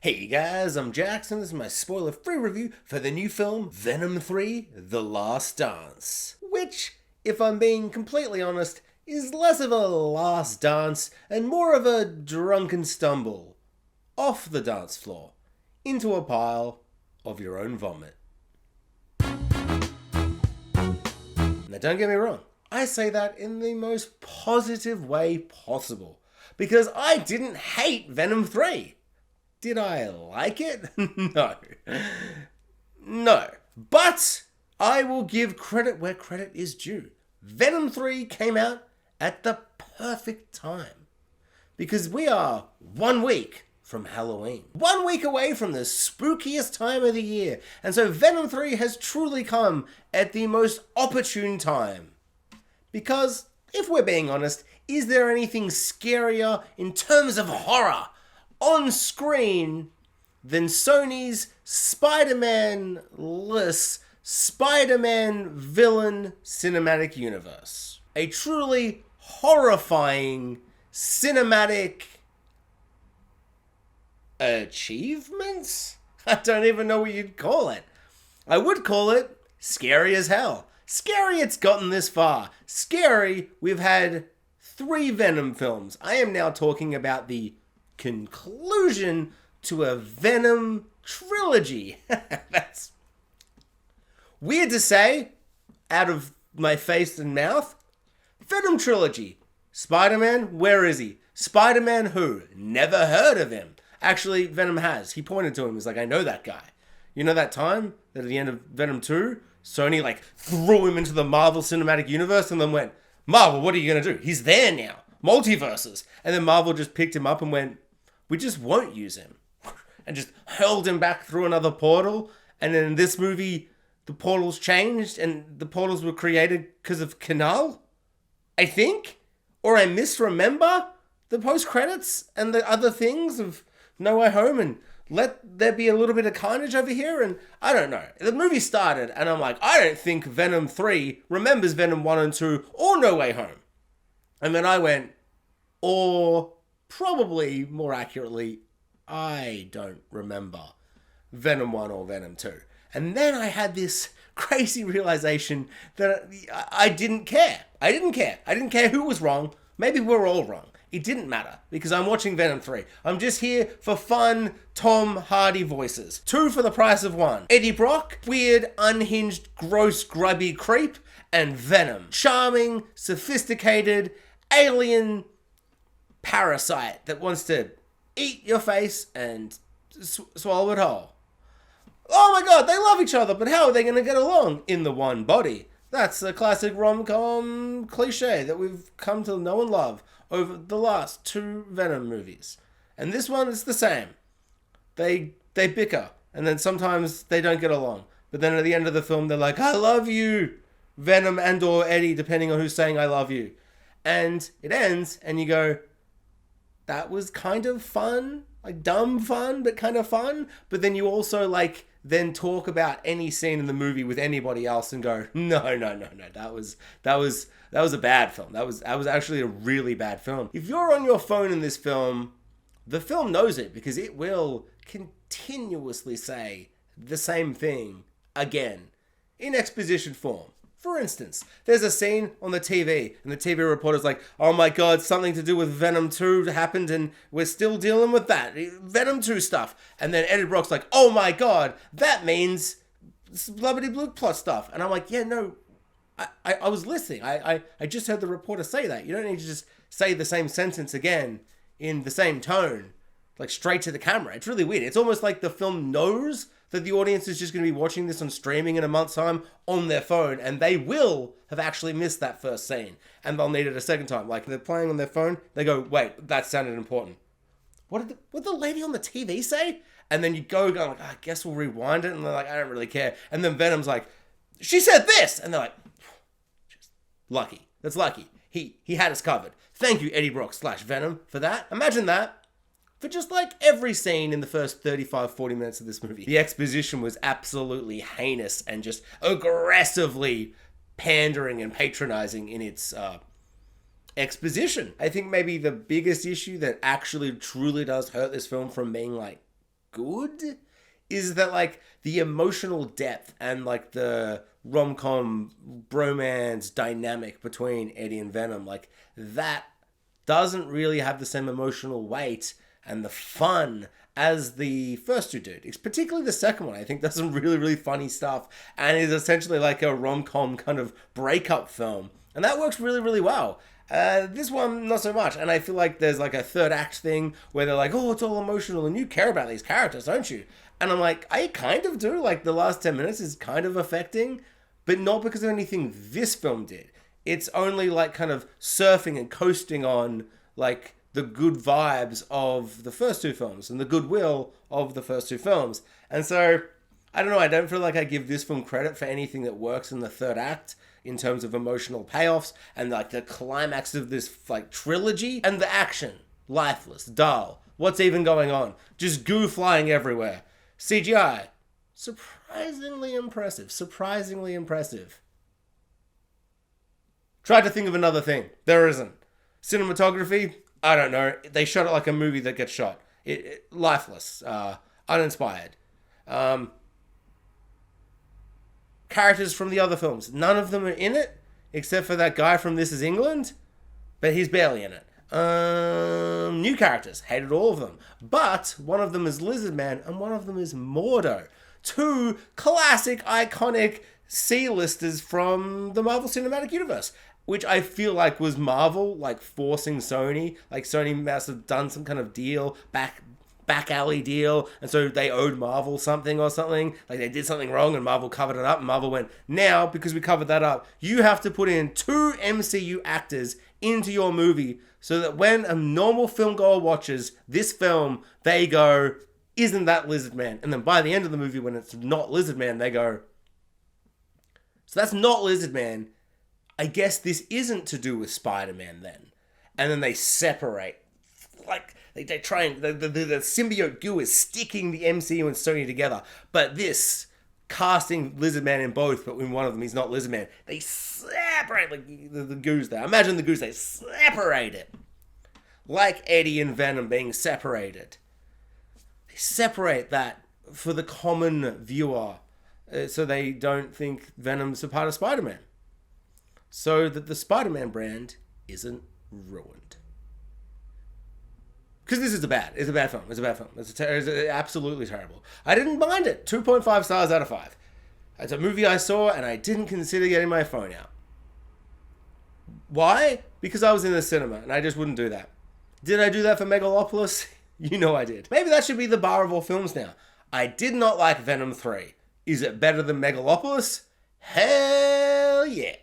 Hey guys, I'm Jackson. This is my spoiler-free review for the new film Venom 3: The Last Dance. Which, if I'm being completely honest, is less of a last dance and more of a drunken stumble off the dance floor into a pile of your own vomit. Now don't get me wrong, I say that in the most positive way possible because I didn't hate Venom 3. Did I like it? No. No. But I will give credit where credit is due. Venom 3 came out at the perfect time. Because we are 1 week from Halloween. 1 week away from the spookiest time of the year. And so Venom 3 has truly come at the most opportune time. Because, if we're being honest, is there anything scarier in terms of horror on screen than Sony's Spider-Man-less Spider-Man villain cinematic universe? A truly horrifying cinematic achievement? I don't even know what you'd call it. I would call it scary as hell. Scary it's gotten this far. Scary we've had 3 Venom films. I am now talking about the conclusion to a Venom trilogy. That's weird to say out of my face and mouth. Venom trilogy. Spider-Man, where is he? Spider-Man who? Never heard of him. Actually, Venom has. He pointed to him. He's like, I know that guy. You know that time that at the end of Venom 2, Sony threw him into the Marvel Cinematic Universe and then went, Marvel, what are you going to do? He's there now. Multiverses. And then Marvel just picked him up and went, we just won't use him. And just hurled him back through another portal. And then in this movie, the portals changed and the portals were created because of Canal, I think? Or I misremember the post-credits and the other things of No Way Home and let there be a little bit of carnage over here. And I don't know. The movie started and I'm like, I don't think Venom 3 remembers Venom 1 and 2 or No Way Home. And then I went, or probably more accurately, I don't remember Venom 1 or Venom 2. And then I had this crazy realization that I didn't care. I didn't care who was wrong. Maybe we're all wrong. It didn't matter because I'm watching Venom 3. I'm just here for fun Tom Hardy voices. 2 for the price of 1. Eddie Brock, weird, unhinged, gross, grubby creep, and Venom, charming, sophisticated, alien parasite that wants to eat your face and swallow it whole. Oh my god, they love each other, but how are they going to get along in the one body? That's a classic rom-com cliche that we've come to know and love over the last 2 Venom movies. And this one is the same. They bicker, and then sometimes they don't get along. But then at the end of the film, they're like, I love you, Venom and or Eddie, depending on who's saying I love you. And it ends, and you go, that was kind of fun, dumb fun, but kind of fun. But then you also then talk about any scene in the movie with anybody else and go, no, that was a bad film. That was actually a really bad film. If you're on your phone in this film, the film knows it because it will continuously say the same thing again in exposition form. For instance, there's a scene on the TV and the TV reporter's like, oh my god, something to do with Venom 2 happened and we're still dealing with that. Venom 2 stuff. And then Eddie Brock's like, oh my god, that means blubbity blue plot stuff. And I'm like, yeah, no, I was listening. I just heard the reporter say that. You don't need to just say the same sentence again in the same tone, straight to the camera. It's really weird. It's almost like the film knows that the audience is just going to be watching this on streaming in a month's time on their phone, and they will have actually missed that first scene, and they'll need it a second time. They're playing on their phone, they go, wait, that sounded important. What did the lady on the TV say? And then you go, I guess we'll rewind it, and they're like, I don't really care. And then Venom's like, she said this! And they're like, just lucky. That's lucky. He had us covered. Thank you, Eddie Brock / Venom, for that. Imagine that. For just every scene in the first 35-40 minutes of this movie. The exposition was absolutely heinous and just aggressively pandering and patronizing in its exposition. I think maybe the biggest issue that actually truly does hurt this film from being good is that like the emotional depth and like the rom-com bromance dynamic between Eddie and Venom, like that doesn't really have the same emotional weight and the fun as the first two did. It's particularly the second one, I think, does some really, really funny stuff and is essentially like a rom-com kind of breakup film. And that works really, really well. This one, not so much. And I feel like there's like a third act thing where they're like, oh, it's all emotional and you care about these characters, don't you? And I'm like, I kind of do. Like the last 10 minutes is kind of affecting, but not because of anything this film did. It's only like kind of surfing and coasting on like the good vibes of the first two films and the goodwill of the first two films. And so, I don't know, I don't feel like I give this film credit for anything that works in the third act in terms of emotional payoffs and like the climax of this like trilogy and the action. Lifeless, dull. What's even going on? Just goo flying everywhere. CGI. Surprisingly impressive. Surprisingly impressive. Tried to think of another thing. There isn't. Cinematography, I don't know. They shot it like a movie that gets shot. Lifeless. Uninspired. Characters from the other films. None of them are in it, except for that guy from This Is England, but he's barely in it. New characters. Hated all of them. But one of them is Lizard Man, and one of them is Mordo. Two classic, iconic C-listers from the Marvel Cinematic Universe, which I feel like was Marvel, like forcing Sony. Like Sony must have done some kind of deal, back alley deal, and so they owed Marvel something or something. Like they did something wrong and Marvel covered it up, and Marvel went, now, because we covered that up, you have to put in 2 MCU actors into your movie so that when a normal film goer watches this film, they go, isn't that Lizard Man? And then by the end of the movie, when it's not Lizard Man, they go, so that's not Lizard Man. I guess this isn't to do with Spider-Man then. And then they separate. Like, they try and... The symbiote goo is sticking the MCU and Sony together. But this, casting Lizard Man in both, but when one of them is not Lizard Man, they separate, like, the goos there. Imagine the goos, they separate it. Like Eddie and Venom being separated. They separate that for the common viewer, so they don't think Venom's a part of Spider-Man. So that the Spider-Man brand isn't ruined. Because this is a bad film. It's a bad film. It's absolutely terrible. I didn't mind it. 2.5 stars out of 5. It's a movie I saw and I didn't consider getting my phone out. Why? Because I was in the cinema and I just wouldn't do that. Did I do that for Megalopolis? You know I did. Maybe that should be the bar of all films now. I did not like Venom 3. Is it better than Megalopolis? Hell yeah.